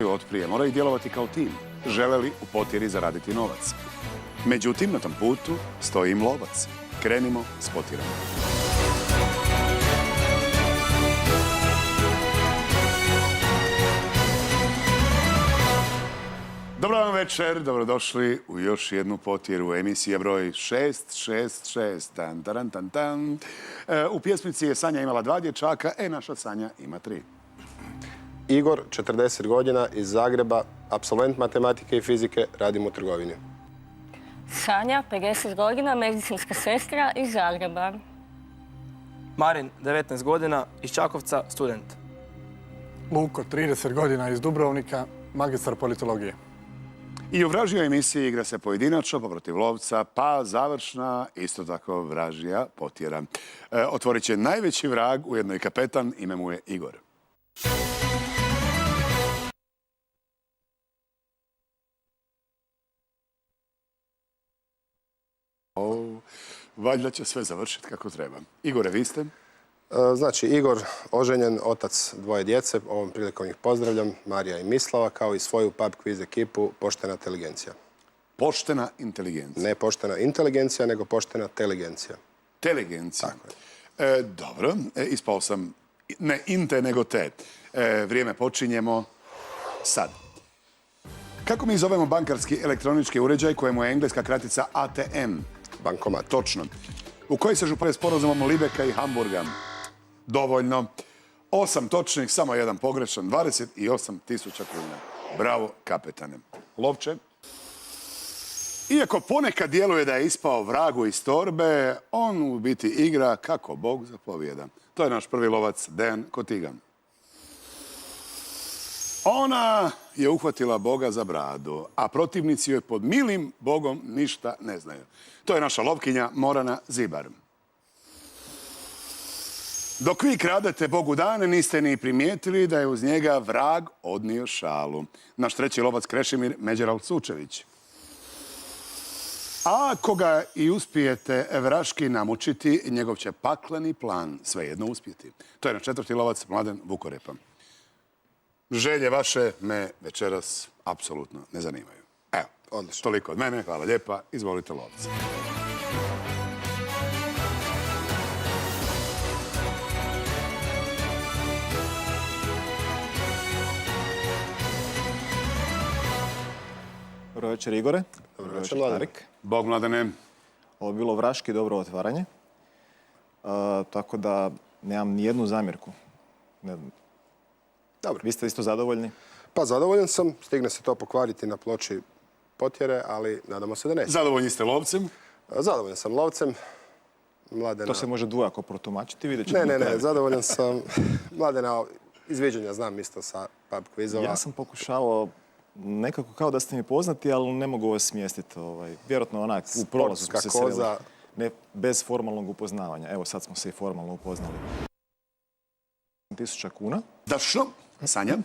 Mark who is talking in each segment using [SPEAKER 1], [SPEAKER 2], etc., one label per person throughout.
[SPEAKER 1] otprije, moraju djelovati kao tim, žele li u potjeri zaraditi novac. Međutim, na tom putu stoji im lovac. Krenimo s potjerom. Dobro vam večer, dobrodošli u još jednu potjeru, emisija broj 666. Tan, taran, tan, tan. U pjesmici je Sanja imala 2 dječaka, naša Sanja ima 3.
[SPEAKER 2] Igor, 40 godina, iz Zagreba, apsolvent matematike i fizike, radim u trgovini.
[SPEAKER 3] Sanja, 50 godina, medicinska sestra iz Zagreba.
[SPEAKER 4] Marin, 19 godina, iz Čakovca, student.
[SPEAKER 5] Luko, 30 godina, iz Dubrovnika, magistar politologije.
[SPEAKER 1] I u vražijoj emisiji igra se pojedinačno, pa protiv lovca, pa završna, isto tako vražija potjera. Otvorit će najveći vrag, ujedno i kapetan, ime mu je Igor. Valjda će sve završiti kako treba. Igore, vi ste?
[SPEAKER 2] Znači, Igor, oženjen, otac 2 djece, ovom prilikom ih pozdravljam, Marija i Mislava, kao i svoju pub quiz ekipu Poštena inteligencija.
[SPEAKER 1] Poštena inteligencija.
[SPEAKER 2] Ne poštena inteligencija, nego poštena teligencija.
[SPEAKER 1] Teligencija.
[SPEAKER 2] Tako je.
[SPEAKER 1] Dobro, ispao sam ne inte, nego te. Vrijeme počinjemo sad. Kako mi zovemo bankarski elektronički uređaj kojemu je engleska kratica ATM?
[SPEAKER 2] Bankomat.
[SPEAKER 1] Točno. U koji se županije sporazumom Libeka i Hamburga? Dovoljno. 8 točnih, samo 1 pogrešan, 28.000 kuna. Bravo, kapetane. Lovče? Iako ponekad djeluje da je ispao vragu iz torbe, on u biti igra kako Bog zapovijeda. To je naš prvi lovac, Dejan Kotigan. Ona je uhvatila Boga za bradu, a protivnici joj pod milim Bogom ništa ne znaju. To je naša lovkinja Morana Zibar. Dok vi kradete Bogu dane, niste ni primijetili da je uz njega vrag odnio šalu. Naš treći lovac Krešimir Međeral Sučević. A ako ga i uspijete vraški namučiti, njegov će pakleni plan svejedno uspjeti. To je naš četvrti lovac Mladen Vukorepa. Želje vaše me večeras apsolutno ne zanimaju. Evo,
[SPEAKER 2] Odlično.
[SPEAKER 1] Toliko od mene, hvala lijepa, izvolite lovci.
[SPEAKER 6] Dobro večer, Igore.
[SPEAKER 2] Dobro večer, Mladen.
[SPEAKER 1] Bog, Mladene.
[SPEAKER 6] Ovo je bilo vraški dobro otvaranje. Tako da nemam ni jednu zamjerku.
[SPEAKER 2] Dobro.
[SPEAKER 6] Vi ste isto zadovoljni?
[SPEAKER 2] Pa zadovoljan sam, stigne se to pokvariti na ploči potjere, ali nadamo se da neće.
[SPEAKER 1] Zadovoljni ste lovcem?
[SPEAKER 2] Zadovoljan sam lovcem. Mladena...
[SPEAKER 6] To se može dvojako protumačiti, vidjet ćemo.
[SPEAKER 2] Ne, zadovoljan sam. Mladena, izviđanja znam isto sa pub quizova.
[SPEAKER 6] Ja sam pokušavao nekako kao da ste mi poznati, ali ne mogu vas smjestiti. Vjerojatno onak u prolazu smo se sreli. Ne, bez formalnog upoznavanja. Evo, sad smo se i formalno upoznali. 1000 kuna.
[SPEAKER 1] Dašno. Sanja?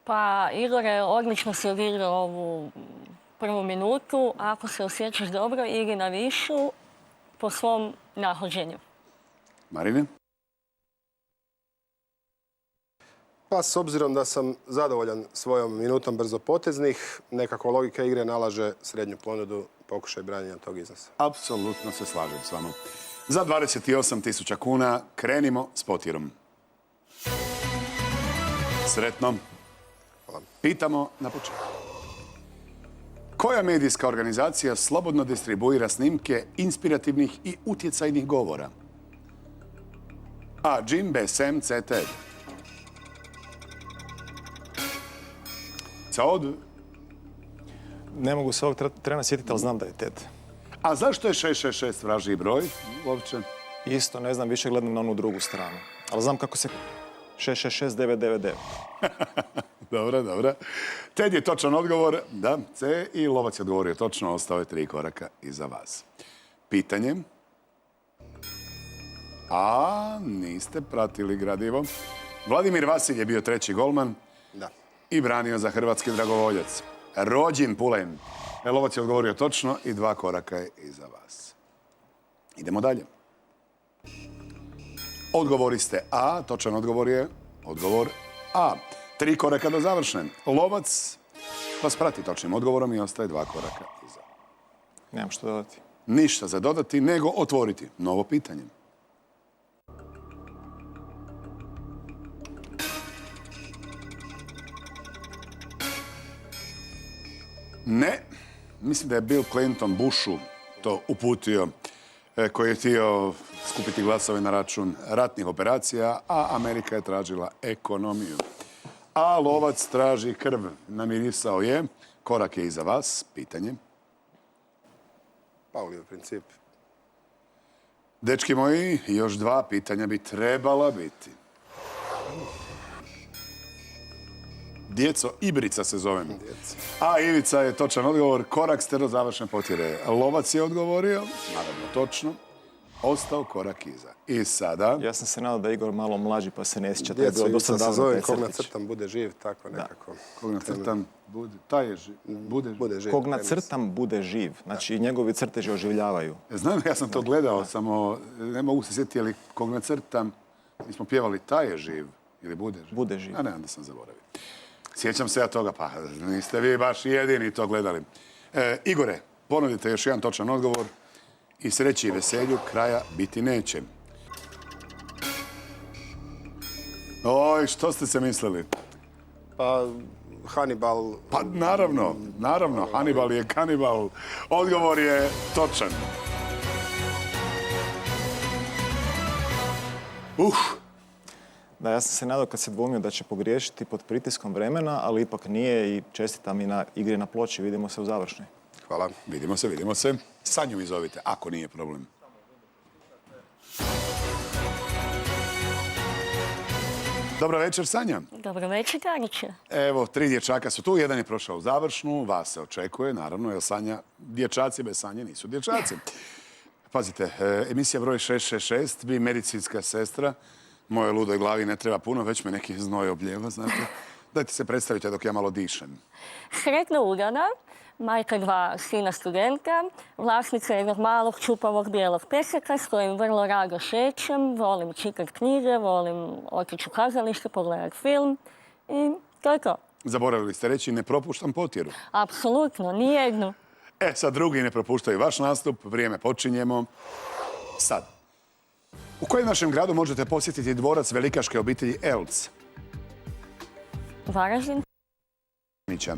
[SPEAKER 3] Pa, Igore, odlično si odigrao ovu prvu minutu. Ako se osjećaš dobro, igri na višu po svom nahođenju.
[SPEAKER 1] Marine?
[SPEAKER 2] Pa s obzirom da sam zadovoljan svojom minutom brzopoteznih, nekako logika igre nalaže srednju ponudu, pokušaj branjenja tog iznosa.
[SPEAKER 1] Apsolutno se slažem s vama. Za 28.000 kuna krenimo s potjerom. Sretno. Pitamo na početku. Koja medijska organizacija slobodno distribuira snimke inspirativnih i utjecajnih govora? A. Jim, B. Sam, C. Ted. Caod?
[SPEAKER 6] Ne mogu se ovog trena sjetiti, ali znam da je Ted.
[SPEAKER 1] A zašto je 666 vražiji broj, lovče?
[SPEAKER 6] Isto, ne znam, više gledam na onu drugu stranu. Ali znam kako se... 666-999.
[SPEAKER 1] Dobro. Ted je točan odgovor, da, C, i lovac je odgovorio točno, ostao je 3 koraka iza vas. Pitanje. A, niste pratili gradivo. Vladimir Vasilj je bio 3. golman.
[SPEAKER 2] Da.
[SPEAKER 1] I branio za hrvatski dragovoljac. Rođin Pulen. Lovac je odgovorio točno i 2 koraka je iza vas. Idemo dalje. Odgovori ste A, točan odgovor je odgovor A. 3 koraka do završne. Lovac vas prati točnim odgovorom i ostaje 2 koraka iza.
[SPEAKER 6] Nemam što dodati.
[SPEAKER 1] Ništa za dodati, nego otvoriti novo pitanje. Ne, mislim da je Bill Clinton Bushu to uputio, koji je htio skupiti glasove na račun ratnih operacija, a Amerika je tražila ekonomiju. A lovac traži krv. Namirisao je. Korak je iza vas. Pitanje.
[SPEAKER 2] Paulijev princip.
[SPEAKER 1] Dečki moji, još 2 pitanja bi trebala biti. Djeco, Ibrica se zovem. A Ivica je točan odgovor. Korak ste do završne potjere. Lovac je odgovorio, naravno točno. Ostao korak iza. I sada...
[SPEAKER 6] Ja sam se nadao da je Igor malo mlađi pa se ne sjeća.
[SPEAKER 2] Djeco, Ivica se zove kog nacrtam bude živ, tako nekako.
[SPEAKER 1] Kog nacrtam bude... Taj je živ.
[SPEAKER 2] Bude živ.
[SPEAKER 6] Kog nacrtam bude živ. Znači, njegovi crteži oživljavaju.
[SPEAKER 1] Znam, ja sam to gledao, samo ne mogu se sjetiti, ali kog nacrtam, mi smo pjevali taj je živ ili bude živ.
[SPEAKER 6] Bude živ.
[SPEAKER 1] A ne, onda sam zaboravio. Sjećam se ja toga, pa niste vi baš jedini to gledali. Igore, ponudite još jedan točan odgovor i sreći i veselju kraja biti neće. Oj, što ste se mislili?
[SPEAKER 2] Pa, Hannibal...
[SPEAKER 1] Pa naravno, Hannibal je kanibal. Odgovor je točan.
[SPEAKER 6] Da, ja sam se nadao kad se dvomio da će pogriješiti pod pritiskom vremena, ali ipak nije i čestitam i na igri na ploči. Vidimo se u završnoj.
[SPEAKER 1] Hvala. Vidimo se. Sanju mi zovite, ako nije problem. Dobro večer, Sanja.
[SPEAKER 3] Dobro večer, Gariće.
[SPEAKER 1] Evo, 3 dječaka su tu, jedan je prošao u završnu, vas se očekuje, naravno, jer Sanja, dječaci bez Sanje nisu dječaci. Pazite, emisija broj 666, vi medicinska sestra, mojoj ludoj glavi ne treba puno, već me neki znoj obljeva, znate. Dajte se predstavite dok ja malo dišem.
[SPEAKER 3] Sretna Ugana, majka 2 sina studenta, vlasnica jednog malog čupavog bijelog peseka s kojim vrlo rado šećem, volim čitati knjige, volim otići u kazalište, pogledati film i to je to.
[SPEAKER 1] Zaboravili ste reći, ne propuštam potjeru.
[SPEAKER 3] Apsolutno, nijednu.
[SPEAKER 1] Sad drugi ne propuštaju vaš nastup, vrijeme počinjemo. Sad. U kojem našem gradu možete posjetiti dvorac velikaške obitelji Elc?
[SPEAKER 3] Varaždin,
[SPEAKER 1] Nića.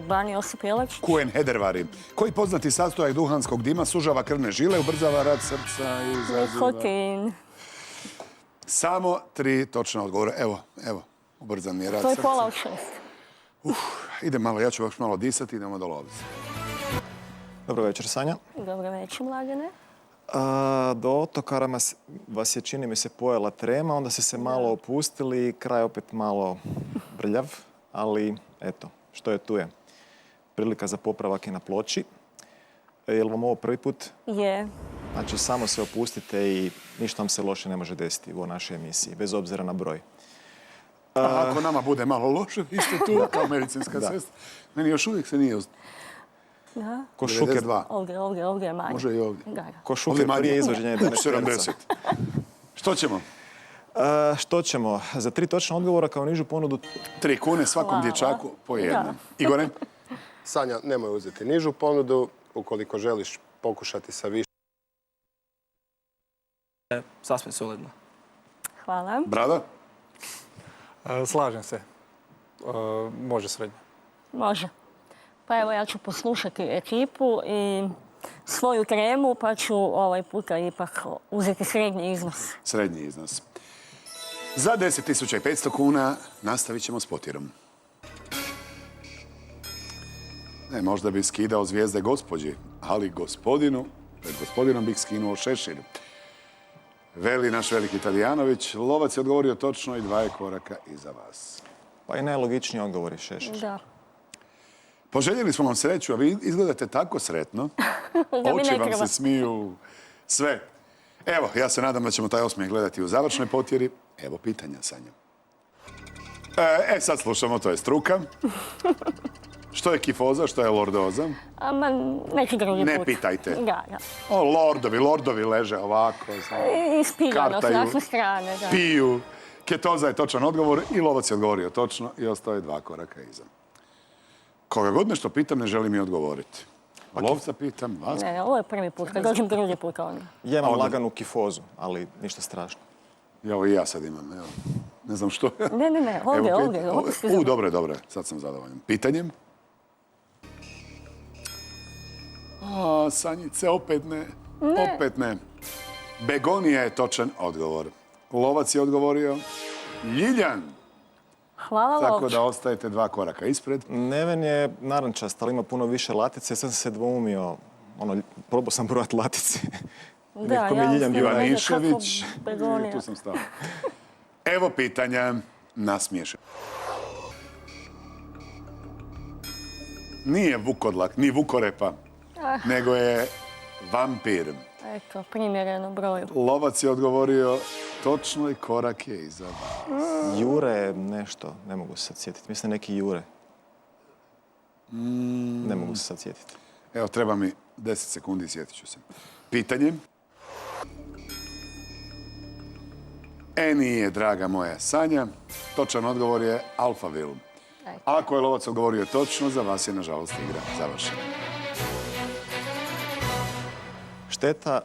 [SPEAKER 3] Ban Josip Jelačić,
[SPEAKER 1] Kuen Hedervari. Koji poznati sastojak duhanskog dima sužava krvne žile, ubrzava rad srca i izaziva...
[SPEAKER 3] nikotin.
[SPEAKER 1] Samo 3 točna odgovora. Evo, ubrzan mi je rad
[SPEAKER 3] To je
[SPEAKER 1] srca.
[SPEAKER 3] pola od 6.
[SPEAKER 1] Ide malo, ja ću još malo disati, idemo do lovca.
[SPEAKER 6] Dobro večer, Sanja.
[SPEAKER 3] Dobro večer, Mladene.
[SPEAKER 6] Do otokara vas je, čini mi se, pojela trema, onda ste se malo opustili, kraj opet malo brljav, ali eto, što je tu je. Prilika za popravak je na ploči. Je li vam ovo prvi put?
[SPEAKER 3] Je.
[SPEAKER 6] Znači, samo se opustite i ništa vam se loše ne može desiti u našoj emisiji, bez obzira na broj.
[SPEAKER 1] A ako nama bude malo loše, vi ste tu kao medicinska sestra. Meni još uvijek se nije...
[SPEAKER 3] Da.
[SPEAKER 6] Ko Šuker,
[SPEAKER 1] 92.
[SPEAKER 3] Ovdje je manje.
[SPEAKER 1] Može i ovdje.
[SPEAKER 3] Da.
[SPEAKER 6] ko Šuker prije izvođenja
[SPEAKER 1] 70. Što ćemo?
[SPEAKER 6] Što ćemo? Za 3 točna odgovora kao nižu ponudu
[SPEAKER 1] 3 kune svakom
[SPEAKER 3] Hvala.
[SPEAKER 1] dječaku po jednom.
[SPEAKER 3] Da.
[SPEAKER 1] Igore?
[SPEAKER 2] Sanja, nemoj uzeti nižu ponudu. Ukoliko želiš pokušati sa više...
[SPEAKER 4] Sasvim solidno.
[SPEAKER 3] Hvala.
[SPEAKER 1] Brada?
[SPEAKER 5] Slažem se. Može srednje.
[SPEAKER 3] Može. Pa evo, ja ću poslušati ekipu i svoju tremu, pa ću ovaj puta ipak uzeti srednji iznos.
[SPEAKER 1] Srednji iznos. Za 10.500 kuna nastavit ćemo s potjerom. Možda bi skidao zvijezde gospođi, ali pred gospodinom bih skinuo šešir. Veli naš veliki Italijanović. Lovac je odgovorio točno i 2 koraka iza vas.
[SPEAKER 6] Pa i najlogičniji odgovor je šešir.
[SPEAKER 3] Da.
[SPEAKER 1] Poželjeli smo vam sreću, a vi izgledate tako sretno.
[SPEAKER 3] Da mi
[SPEAKER 1] Oči
[SPEAKER 3] ne
[SPEAKER 1] vam
[SPEAKER 3] treba.
[SPEAKER 1] se smiju. Sve. Evo, ja se nadam da ćemo taj osmijeh gledati u završnoj potjeri. Evo pitanja, Sanja. Sad slušamo, to je struka. Što je kifoza, što je lordoza?
[SPEAKER 3] Ama neki drugi put.
[SPEAKER 1] Ne pitajte.
[SPEAKER 3] Da.
[SPEAKER 1] O, lordovi leže ovako.
[SPEAKER 3] Ispigano s
[SPEAKER 1] Kartaju.
[SPEAKER 3] naše strane, da.
[SPEAKER 1] Piju. Ketoza je točan odgovor i lovac je odgovorio točno i ostao je 2 koraka iza. Koga god nešto pitam, ne želi mi odgovoriti. Lovca pitam, vas.
[SPEAKER 3] Ne, ovo je prvi put, kad dođem drugi put onda.
[SPEAKER 6] Ja imam laganu kifozu, ali ništa strašno.
[SPEAKER 1] Evo i ja sad imam, evo. Ne znam što.
[SPEAKER 3] Ne, ovdje.
[SPEAKER 1] Dobro, sad sam zadovoljan. Pitanjem? Sanjice, opet ne. Opet ne. Begonija je točan odgovor. Lovac je odgovorio Ljiljan.
[SPEAKER 3] Hvala
[SPEAKER 1] Tako
[SPEAKER 3] lovče.
[SPEAKER 1] da ostajete 2 koraka ispred.
[SPEAKER 6] Neven je narančast, ali ima puno više latice. Sad sam se dvoumio. Probao sam brojati latice. Nekako mi je Ljiljan bio
[SPEAKER 1] Ivanišević.
[SPEAKER 3] Begonija.
[SPEAKER 1] Tu sam stao. Evo pitanja nasmiješen. Nije vukodlak, ni vukorepa, nego je vampir.
[SPEAKER 3] Eto, primjereno broju.
[SPEAKER 1] Lovac je odgovorio točno i korak je iza vas.
[SPEAKER 6] Jure nešto, ne mogu se sad sjetiti. Mislim neki Jure. Ne mogu se sad sjetiti.
[SPEAKER 1] Evo, treba mi 10 sekundi, sjetit ću se. Pitanje. Nije, draga moja Sanja. Točan odgovor je Alphaville. Ako je lovac odgovorio točno, za vas je, nažalost, igra završena.
[SPEAKER 6] Šteta,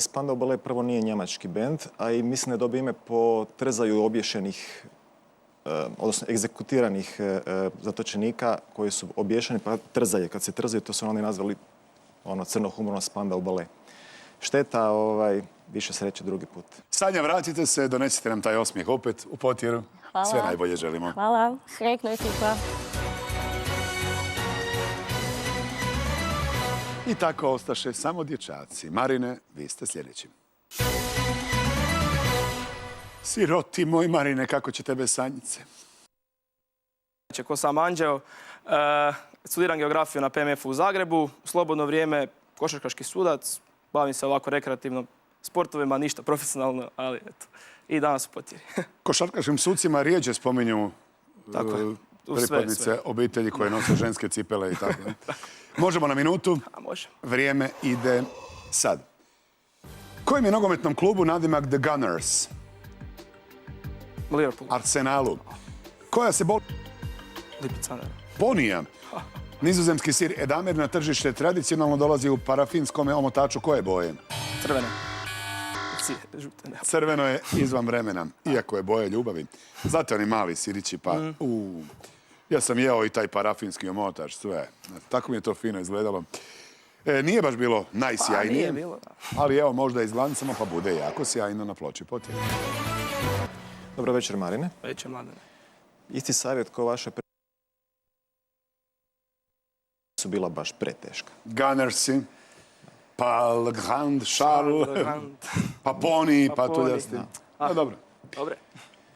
[SPEAKER 6] Spandau Ballet prvo nije njemački bend, a i mislim da dobije ime po trzaju obješenih, odnosno egzekutiranih zatočenika koji su obješeni, pa trzaje. Kad se trzaju, to su oni nazvali crno humorno Spandau Ballet. Šteta, više sreće drugi put.
[SPEAKER 1] Sanja, vratite se, donesite nam taj osmijeh opet u potjeru.
[SPEAKER 3] Hvala.
[SPEAKER 1] Sve najbolje želimo.
[SPEAKER 3] Hvala, sretno ekipa.
[SPEAKER 1] I tako ostaše samo dječaci. Marine, vi ste sljedeći. Siroti moj, Marine, kako će tebe Sanjice?
[SPEAKER 4] Ko sam anđeo, studiram geografiju na PMF-u u Zagrebu, u slobodno vrijeme košarkaški sudac, bavim se ovako rekreativno sportovima, ništa profesionalno, ali eto, i danas u potjeri.
[SPEAKER 1] Košarkaškim sucima rijeđe spominju
[SPEAKER 4] Tako je.
[SPEAKER 1] pripadnice
[SPEAKER 4] Sve.
[SPEAKER 1] obitelji koje nose ženske cipele i tako. Možemo na minutu.
[SPEAKER 4] A može.
[SPEAKER 1] Vrijeme ide sad. Kojem je nogometnom klubu nadimak The Gunners?
[SPEAKER 4] Liverpool.
[SPEAKER 1] Arsenalu. Koja se
[SPEAKER 4] Lipica.
[SPEAKER 1] ponija? Nizozemski sir Edamir na tržište tradicionalno dolazi u parafinskom omotaču koje boje?
[SPEAKER 4] Crvene. Žute, ne.
[SPEAKER 1] Crveno je izvan vremena, iako je boje ljubavi. Znate oni mali sirići, pa... Ja sam jeo i taj parafinski omotač, sve. Tako mi je to fino izgledalo. Nije baš bilo najsjajnije,
[SPEAKER 4] Nije bilo, da.
[SPEAKER 1] ali evo možda izglancamo pa bude jako sjajno na ploči potjera.
[SPEAKER 6] Dobro večer, Marine.
[SPEAKER 4] Večer, Mladene.
[SPEAKER 6] Isti savjet kao vaše su bila baš preteška.
[SPEAKER 1] Gunnersi, pa Le Grand, Charles, pa Pony, pa Tuljasti. No, dobro.
[SPEAKER 4] Dobre,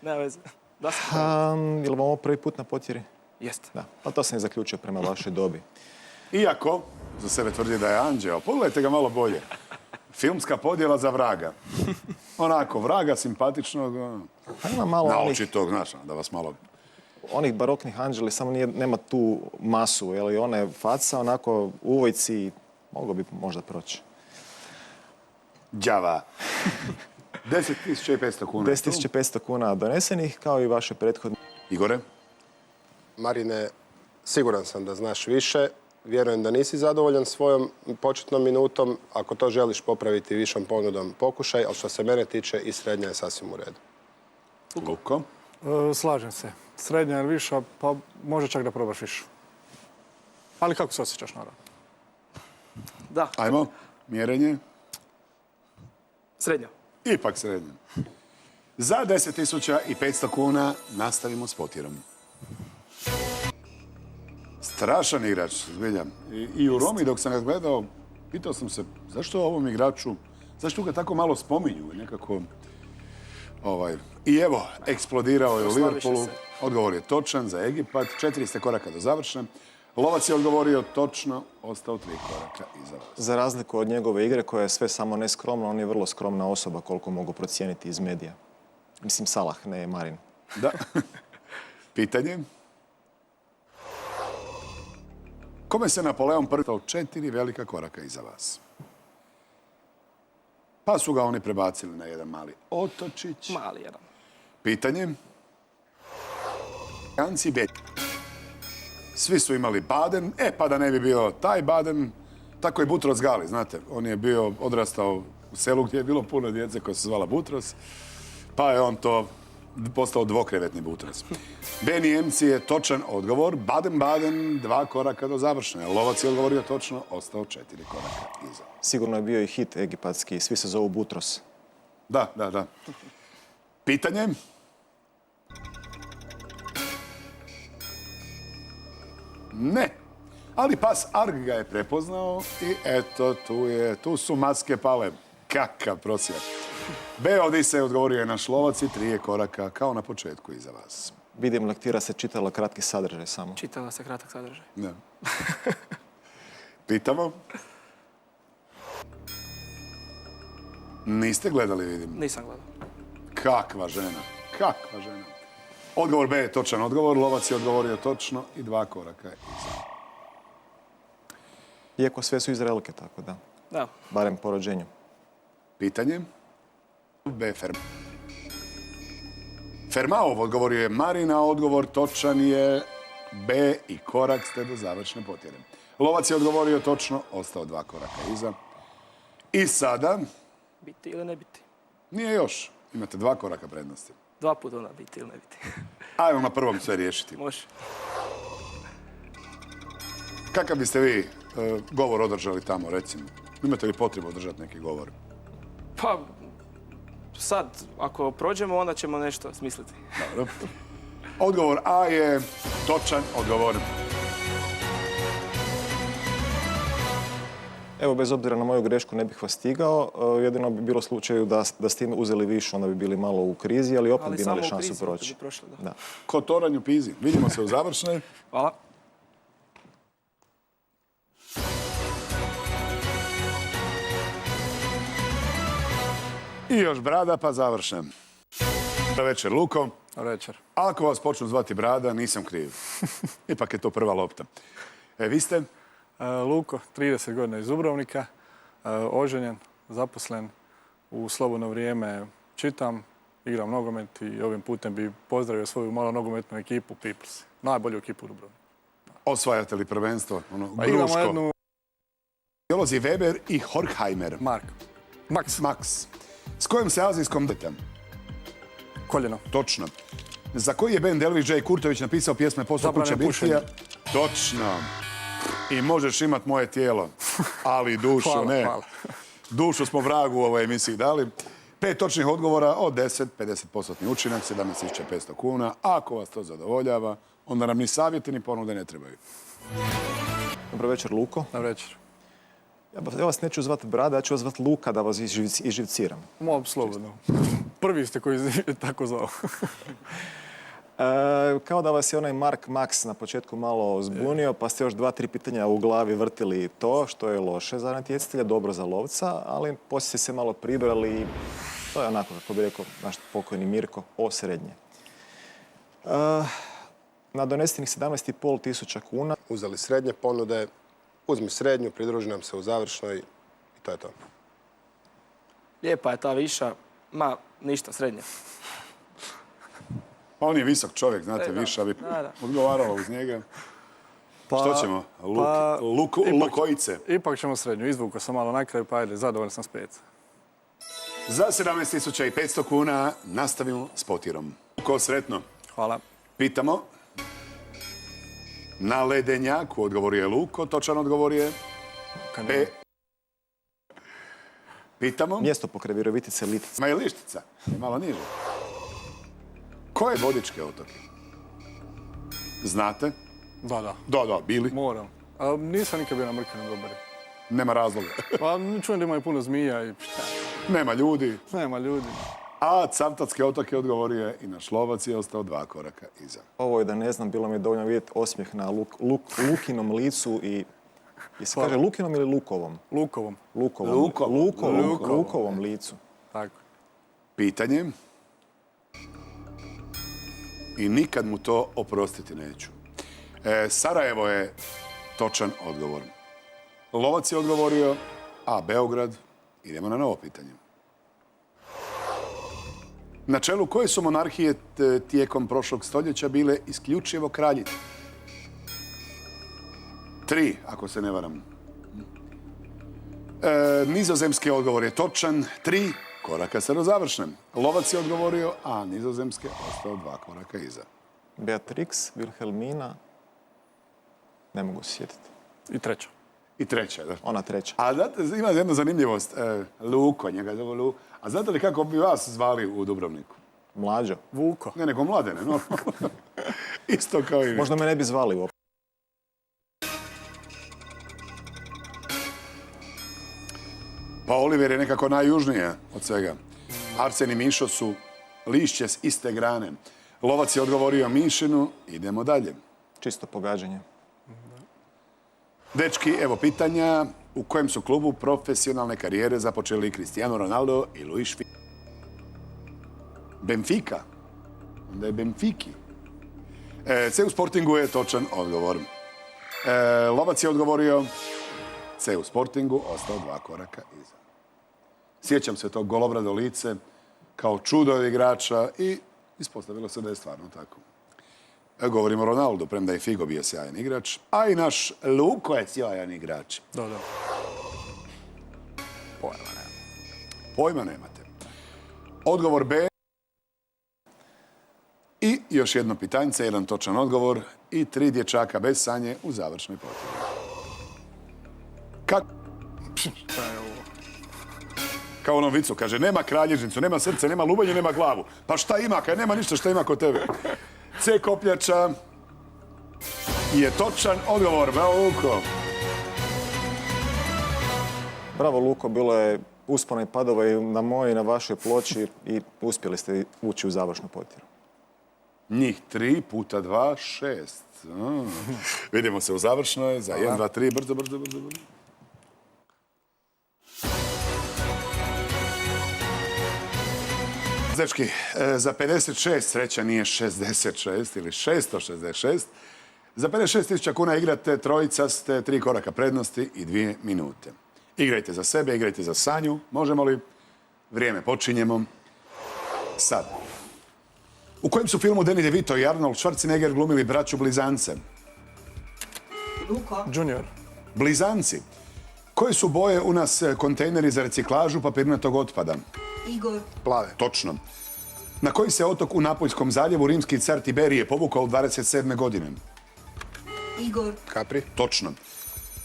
[SPEAKER 4] nema veze. Da sam.
[SPEAKER 6] Je li vam ovo prvi put na potjeri?
[SPEAKER 4] Jeste.
[SPEAKER 6] Da, pa to sam i zaključio prema vašoj dobi.
[SPEAKER 1] Iako za sebe tvrdi da je anđeo, pogledajte ga malo bolje. Filmska podjela za vraga. Onako, vraga simpatičnog,
[SPEAKER 6] Pa ima malo
[SPEAKER 1] naočitog, znaš, da vas malo...
[SPEAKER 6] onih baroknih anđeli, samo nema tu masu, je li one faca, onako uvojci, moglo bi možda proći.
[SPEAKER 1] Đava. 10.500 kuna.
[SPEAKER 6] 10.500 kuna donesenih, kao i vaše prethodne.
[SPEAKER 1] Igore?
[SPEAKER 2] Marine, siguran sam da znaš više. Vjerujem da nisi zadovoljan svojom početnom minutom. Ako to želiš popraviti višom ponudom, pokušaj. Ali što se mene tiče, i srednja je sasvim u redu.
[SPEAKER 1] Luko?
[SPEAKER 5] Slažem se. Srednja ili viša, pa može čak da probaš višu. Ali kako se osjećaš, naravno?
[SPEAKER 4] Da,
[SPEAKER 1] Ajmo, mjerenje.
[SPEAKER 4] srednja.
[SPEAKER 1] Ipak srednje. Za 10.500 kuna nastavimo s potjerom. Strašan igrač, zbilja. I u Romi dok sam ga gledao, pitao sam se zašto ovom igraču, zašto ga tako malo spominju nekako. I evo, eksplodirao je u Liverpoolu. Odgovor je točan za Egipat. 400 koraka do završne. Lovac je odgovorio točno, ostao 3 koraka iza vas.
[SPEAKER 6] Za razliku od njegove igre, koja je sve samo neskromna, on je vrlo skromna osoba, koliko mogu procijeniti iz medija. Mislim, Salah, ne Marin.
[SPEAKER 1] Da. Pitanje. Kome se Napoleon prvi 4 velika koraka iza vas? Pa su ga oni prebacili na jedan mali otočić.
[SPEAKER 4] Mali jedan.
[SPEAKER 1] Pitanje. Janci B. Svi su imali Baden, pa da ne bi bio taj Baden, tako i Butros Gali, znate. On je bio odrastao u selu gdje je bilo puno djece koja se zvala Butros, pa je on to postao dvokrevetni Butros. Beni MC je točan odgovor. Baden-Baden, 2 koraka do završne. Lovac je odgovorio točno, ostao 4 koraka iza.
[SPEAKER 6] Sigurno je bio i hit egipatski, svi se zovu Butros.
[SPEAKER 1] Da. Pitanje. Ne. Ali pas Arg ga je prepoznao i eto, tu su maske pale. Kakav prosjak. B. Odisej odgovorio je naš lovac i 3 koraka kao na početku iza vas.
[SPEAKER 6] Vidim, lektira se čitala kratki sadržaj samo.
[SPEAKER 4] Čitala se kratak sadržaj.
[SPEAKER 1] Da. Pitamo. Niste gledali, vidim.
[SPEAKER 4] Nisam gledao.
[SPEAKER 1] Kakva žena. Odgovor B je točan odgovor. Lovac je odgovorio točno i 2 koraka iza.
[SPEAKER 6] Iako sve su Izraelke, tako da.
[SPEAKER 4] Da.
[SPEAKER 6] Barem po rođenju.
[SPEAKER 1] Pitanje. B. Fermaov odgovorio je Marina, odgovor točan je B i korak ste do završne potjere. Lovac je odgovorio točno, ostao 2 koraka iza. I sada,
[SPEAKER 4] Biti ili ne biti?
[SPEAKER 1] nije još, imate 2 koraka prednosti.
[SPEAKER 4] 2 puta onda biti ili ne biti.
[SPEAKER 1] Ajmo na prvom sve riješiti.
[SPEAKER 4] Može.
[SPEAKER 1] Kakav biste vi govor održali tamo, recimo? Imate li potrebu održati neki govor?
[SPEAKER 4] Pa, sad, ako prođemo, onda ćemo nešto smisliti.
[SPEAKER 1] Dobro. Odgovor A je točan odgovor.
[SPEAKER 6] Evo, bez obzira na moju grešku ne bih vas stigao. Jedino bi bilo slučaju da ste uzeli više, onda bi bili malo u krizi, ali opet bi imali šansu proći. Da.
[SPEAKER 1] Ko toranj u Pizi. Vidimo se u završnoj.
[SPEAKER 4] Hvala.
[SPEAKER 1] I još Brada, pa završen. Dobro večer, Luko.
[SPEAKER 5] Večer.
[SPEAKER 1] Ako vas počnu zvati Brada, nisam kriv. Ipak je to prva lopta. Vi ste?
[SPEAKER 5] Luko, 30 godina iz Dubrovnika, oženjen, zaposlen, u slobodno vrijeme čitam, igram nogomet i ovim putem bi pozdravio svoju malo nogometnu ekipu Peoples. Najbolju ekipu u Dubrovniku.
[SPEAKER 1] Osvajate li prvenstvo?
[SPEAKER 5] Pa imamo jednu...
[SPEAKER 1] Biolozi Weber i Horkheimer. Max. S kojom se azijskom detem?
[SPEAKER 5] Koljeno.
[SPEAKER 1] Točno. Za koji je band Elvis J. Kurtović napisao pjesme Posao kuće birtija? Točno. I možeš imat moje tijelo, ali dušu ne.
[SPEAKER 5] Hvala.
[SPEAKER 1] Dušu smo vragu u ovoj emisiji dali. 5 točnih odgovora od 10, 50% učinak, 17.500 kuna. Ako vas to zadovoljava, onda nam ni savjeti ni ponude ne trebaju.
[SPEAKER 6] Dobro večer, Luko.
[SPEAKER 5] Na večer.
[SPEAKER 6] Ja vas neću zvati Brada, ja ću vas zvati Luka da vas iživciram.
[SPEAKER 5] Mob slobodno. Prvi ste koji je tako zvao.
[SPEAKER 6] Kao da vas je onaj Mark Max na početku malo zbunio, pa ste još 2-3 pitanja u glavi vrtili to, što je loše za natjecatelja, dobro za lovca, ali poslije ste se malo pribrali i to je onako, kako bi rekao naš pokojni Mirko, osrednje. Na donesenih 17.500 tisuća kuna.
[SPEAKER 2] Uzeli srednje ponude, uzmi srednju, pridruži nam se u završnoj i to je to.
[SPEAKER 4] Lijepa je ta viša, ništa, srednja.
[SPEAKER 1] Pa on je visok čovjek, znate, viša bi odgovaralo uz njega. Što ćemo? Lukojice.
[SPEAKER 5] Ipak ćemo srednju. Izvukao sam malo na kraju, pa ajde, zadovoljan sam s 5.
[SPEAKER 1] Za 17.500 kuna nastavimo s potirom. Luko, sretno.
[SPEAKER 5] Hvala.
[SPEAKER 1] Pitamo. Na ledenjaku odgovorio je Luko, točan odgovor je B. Pitamo.
[SPEAKER 6] Mjesto pokraj Virovitice, Litica.
[SPEAKER 1] Ma je Lištica, je malo niže. Koje vodičke otoke? Znate?
[SPEAKER 5] Da.
[SPEAKER 1] Da, bili.
[SPEAKER 5] Moram. Nisam nikad bio na Mrkvenom Dobari.
[SPEAKER 1] Nema razloga.
[SPEAKER 5] Pa čujem da imaju puno zmija i šta.
[SPEAKER 1] Nema ljudi.
[SPEAKER 5] Nema ljudi.
[SPEAKER 1] A Cavtatske otoke odgovorio je i naš lovac je ostao 2 koraka iza.
[SPEAKER 6] Ovo je da ne znam, bilo mi je dovoljno vidjeti osmijeh na Lukinom licu i se kaže Lukinom ili Lukovom?
[SPEAKER 5] Lukovom.
[SPEAKER 6] Lukovom licu.
[SPEAKER 5] Tako.
[SPEAKER 1] Pitanje. I nikad mu to oprostiti neću. Sarajevo je točan odgovor. Lovac je odgovorio, a Beograd. Idemo na novo pitanje. Na čelu koje su monarhije tijekom prošlog stoljeća bile isključivo kraljice? 3, ako se ne varam. Nizozemski odgovor je točan. 3 koraka se do završne. Lovac je odgovorio, a nizozemski je ostao 2 koraka iza.
[SPEAKER 6] Beatrix, Wilhelmina, ne mogu se sjetiti.
[SPEAKER 5] I treća.
[SPEAKER 1] I treća, da.
[SPEAKER 6] Ona treća.
[SPEAKER 1] A znate, ima jedna zanimljivost. Luko, njega zove Luko. A znate li kako bi vas zvali u Dubrovniku?
[SPEAKER 6] Mlađo.
[SPEAKER 5] Vuko.
[SPEAKER 1] Ne, nego Mladene, no. Isto kao i vi.
[SPEAKER 6] Možda me ne bi zvali uopće.
[SPEAKER 1] Pa Oliver je nekako najjužnije od svega. Arsen i Mišo su lišće s iste grane. Lovac je odgovorio Mišinu. Idemo dalje.
[SPEAKER 6] Čisto pogađanje.
[SPEAKER 1] Dečki, evo pitanja. U kojem su klubu profesionalne karijere započeli Cristiano Ronaldo i Luis Figo? Benfica? Onda je Benfiki. C u Sportingu je točan odgovor. Lovac je odgovorio C u Sportingu, ostao 2 koraka iza. Sjećam se tog golobrado lice kao čudo od igrača i ispostavilo se da je stvarno tako. Govorimo o Ronaldu, premda je Figo bio sjajan igrač, a i naš Luko je sjajan igrač.
[SPEAKER 5] Da.
[SPEAKER 1] Pojma nemate. Odgovor B. I još jedno pitanjce, jedan točan odgovor i 3 dječaka bez sanje u završnoj potrebi.
[SPEAKER 5] Šta je ovo?
[SPEAKER 1] Kao u onom vicu, kaže, nema kralježnicu, nema srce, nema lubanje, nema glavu. Pa šta ima, kad nema ništa šta ima kod tebe? C kopljača je točan odgovor. Bravo, Luko.
[SPEAKER 6] Bravo, Luko, bilo je uspona i padova i na mojoj i na vašoj ploči i uspjeli ste ući u završnu potjeru.
[SPEAKER 1] Njih 3 puta 2, 6. Vidimo se u završnoj za 1, 2, 3. Brzo. Dečki, za 56, sreća nije 66 ili 666. Za 56.000 kuna igrate trojica, ste 3 koraka prednosti i 2 minute. Igrajte za sebe, igrajte za sanju. Možemo li? Vrijeme, počinjemo. Sad. U kojem su filmu Danny DeVito i Arnold Schwarzenegger glumili braću blizance?
[SPEAKER 5] Junior.
[SPEAKER 1] Blizanci. Koje su boje u nas kontejneri za reciklažu papirnatog otpada?
[SPEAKER 7] Igor.
[SPEAKER 2] Plave.
[SPEAKER 1] Točno. Na koji se otok u Napoljskom zaljevu rimski car Tiberije povukao u 27. godine?
[SPEAKER 7] Igor.
[SPEAKER 2] Capri.
[SPEAKER 1] Točno.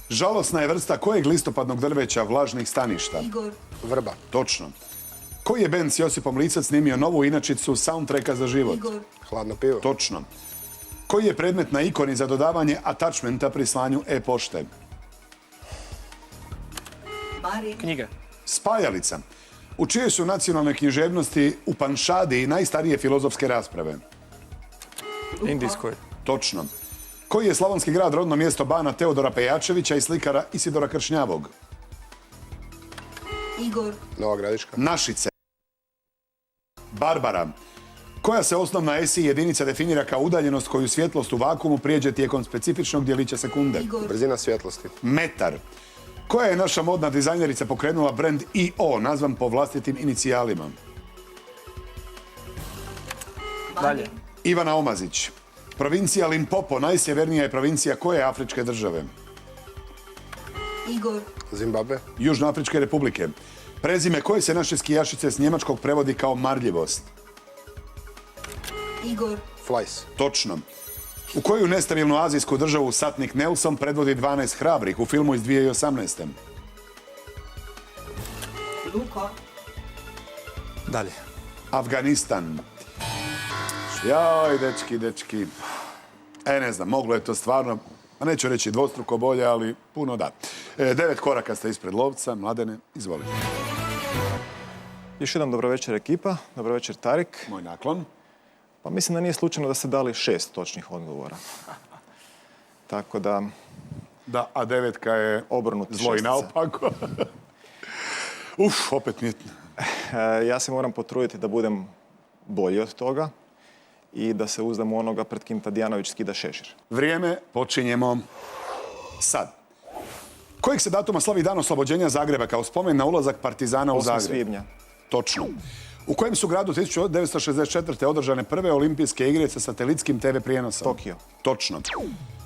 [SPEAKER 1] Žalosna je vrsta kojeg listopadnog drveća vlažnih staništa?
[SPEAKER 7] Igor.
[SPEAKER 2] Vrba.
[SPEAKER 1] Točno. Koji je bend s Josipom Lisac snimio novu inačicu soundtracka za život?
[SPEAKER 7] Igor.
[SPEAKER 2] Hladno pivo.
[SPEAKER 1] Točno. Koji je predmet na ikoni za dodavanje attachmenta pri slanju e-pošte?
[SPEAKER 7] Marin.
[SPEAKER 4] Knjige.
[SPEAKER 1] Spajalica. U čijoj su nacionalnoj književnosti u Panšadi najstarije filozofske rasprave?
[SPEAKER 5] Indijskoj.
[SPEAKER 1] Točno. Koji je slavonski grad rodno mjesto bana Teodora Pejačevića i slikara Isidora Kršnjavog?
[SPEAKER 7] Igor.
[SPEAKER 2] Nova Gradiška.
[SPEAKER 1] Našice. Barbara. Koja se osnovna ESI jedinica definira kao udaljenost koju svjetlost u vakuumu prijeđe tijekom specifičnog djelića sekunde?
[SPEAKER 7] Igor.
[SPEAKER 2] Brzina svjetlosti.
[SPEAKER 1] Metar. Koja je naša modna dizajnerica pokrenula brend I.O. nazvan po vlastitim inicijalima?
[SPEAKER 4] Dalje.
[SPEAKER 1] Ivana Omazić. Provincija Limpopo najsjevernija je provincija koje afričke države?
[SPEAKER 7] Igor.
[SPEAKER 2] Zimbabwe.
[SPEAKER 1] Južnoafričke republike. Prezime koje se naše skijašice s njemačkog prevodi kao marljivost?
[SPEAKER 7] Igor.
[SPEAKER 2] Flies.
[SPEAKER 1] Točno. U koju nestabilnu azijsku državu satnik Nelson predvodi 12 hrabrih u filmu iz 2018.
[SPEAKER 7] Luka.
[SPEAKER 5] Dalje.
[SPEAKER 1] Afganistan. Joj, dečki. Ne znam, moglo je to stvarno, a neću reći dvostruko bolje, ali puno da. 9 koraka ste ispred lovca. Mladene, izvolite.
[SPEAKER 6] Još jedan dobro večer ekipa, dobro večer Tarik.
[SPEAKER 1] Moj naklon.
[SPEAKER 6] Pa mislim da nije slučajno da ste dali 6 točnih odgovora. Tako da,
[SPEAKER 1] Da, a 9 je
[SPEAKER 6] obrnuti
[SPEAKER 1] zlo i
[SPEAKER 6] šestica.
[SPEAKER 1] naopako. Opet mi je...
[SPEAKER 6] Ja se moram potruditi da budem bolji od toga i da se uzdam u onoga pred kim Tadijanović skida šešir.
[SPEAKER 1] Vrijeme, počinjemo sad. Kojeg se datuma slavi dan oslobođenja Zagreba kao spomen na ulazak Partizana u
[SPEAKER 6] 8.
[SPEAKER 1] Zagreb?
[SPEAKER 6] svibnja.
[SPEAKER 1] Točno. U kojem su gradu 1964. održane prve olimpijske igre sa satelitskim TV prijenosom?
[SPEAKER 6] Tokio.
[SPEAKER 1] Točno.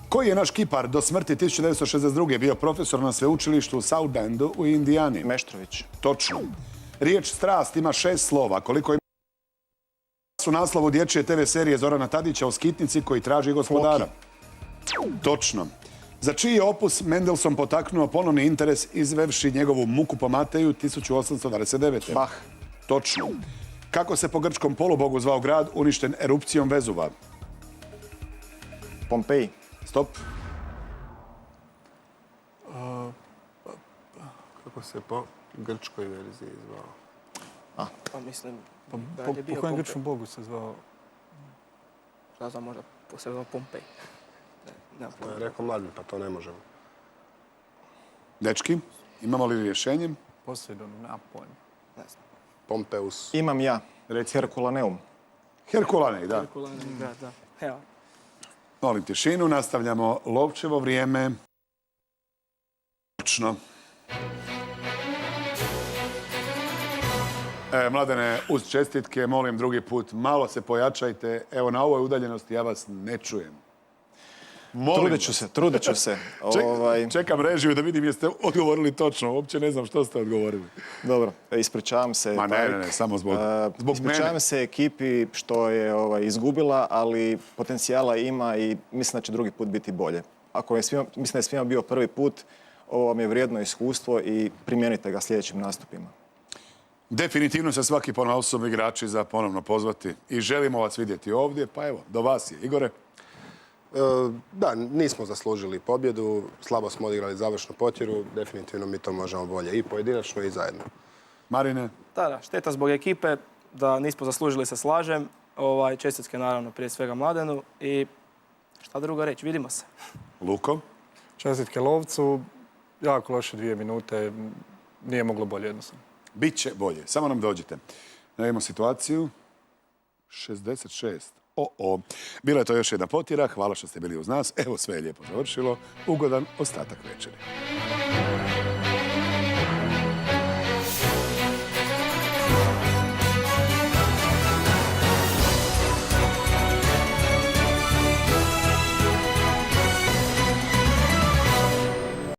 [SPEAKER 1] Koji je naš kipar do smrti 1962. bio profesor na sveučilištu u South Bendu u Indijani?
[SPEAKER 6] Meštrović.
[SPEAKER 1] Točno. Riječ strast ima 6 slova. Koliko ima su naslovu dječje TV serije Zorana Tadića o skitnici koji traži gospodara? Točno. Za čiji je opus Mendelssohn potaknuo ponovni interes izvevši njegovu Muku po Mateju 1829.
[SPEAKER 6] Bach.
[SPEAKER 1] Točno. Kako se po grčkom polubogu zvao grad uništen erupcijom Vezuva?
[SPEAKER 6] Pompeji.
[SPEAKER 1] Stop.
[SPEAKER 2] Kako se po grčkoj verziji zvao?
[SPEAKER 4] Pa mislim
[SPEAKER 5] Po,
[SPEAKER 4] da
[SPEAKER 5] po,
[SPEAKER 4] je bio
[SPEAKER 5] po kojem
[SPEAKER 4] Pompej.
[SPEAKER 5] grčkom bogu se zvao?
[SPEAKER 4] Ja znam, možda posebno Pompej. Nema pojma.
[SPEAKER 2] Rekao Mladen, pa to ne možemo.
[SPEAKER 1] Dečki, imamo li rješenje?
[SPEAKER 5] Poseidon, nema pojma.
[SPEAKER 4] Ne znam.
[SPEAKER 2] Pompeus.
[SPEAKER 6] Imam ja.
[SPEAKER 1] Reci.
[SPEAKER 6] Herkulaneum.
[SPEAKER 1] Herkulanej, da.
[SPEAKER 4] Herkulani grad, da. Evo.
[SPEAKER 1] Molim tišinu, nastavljamo Lovčevo vrijeme. Točno. Mladene, uz čestitke, molim drugi put, malo se pojačajte. Evo, na ovoj udaljenosti ja vas ne čujem. Molim
[SPEAKER 6] Trudit ću se.
[SPEAKER 1] Čekam režiju da vidim jeste odgovorili točno. Uopće ne znam što ste odgovorili.
[SPEAKER 6] Dobro, ispričavam se.
[SPEAKER 1] Ma ne, samo zbog
[SPEAKER 6] Ispričavam
[SPEAKER 1] mene.
[SPEAKER 6] se ekipi što je izgubila, ali potencijala ima i mislim da će drugi put biti bolje. Mislim da je svima bio prvi put, ovo vam je vrijedno iskustvo i primijenite ga sljedećim nastupima.
[SPEAKER 1] Definitivno se svaki ponaosob igrači za ponovno pozvati i želimo vas vidjeti ovdje. Pa evo, do vas je. Igore?
[SPEAKER 2] Da, nismo zaslužili pobjedu, slabo smo odigrali završnu potjeru, definitivno mi to možemo bolje i pojedinačno i zajedno.
[SPEAKER 1] Marine?
[SPEAKER 4] Da, šteta zbog ekipe, da nismo zaslužili se slažem. Čestitke naravno prije svega Mladenu i šta drugo reći, vidimo se.
[SPEAKER 1] Luko?
[SPEAKER 5] Čestitke Lovcu, jako loše 2 minute, nije moglo bolje jednostavno.
[SPEAKER 1] Biće bolje, samo nam dođite. Imamo situaciju 66. Bila je to još jedna potjera, hvala što ste bili uz nas. Evo, sve je lijepo završilo. Ugodan ostatak večeri.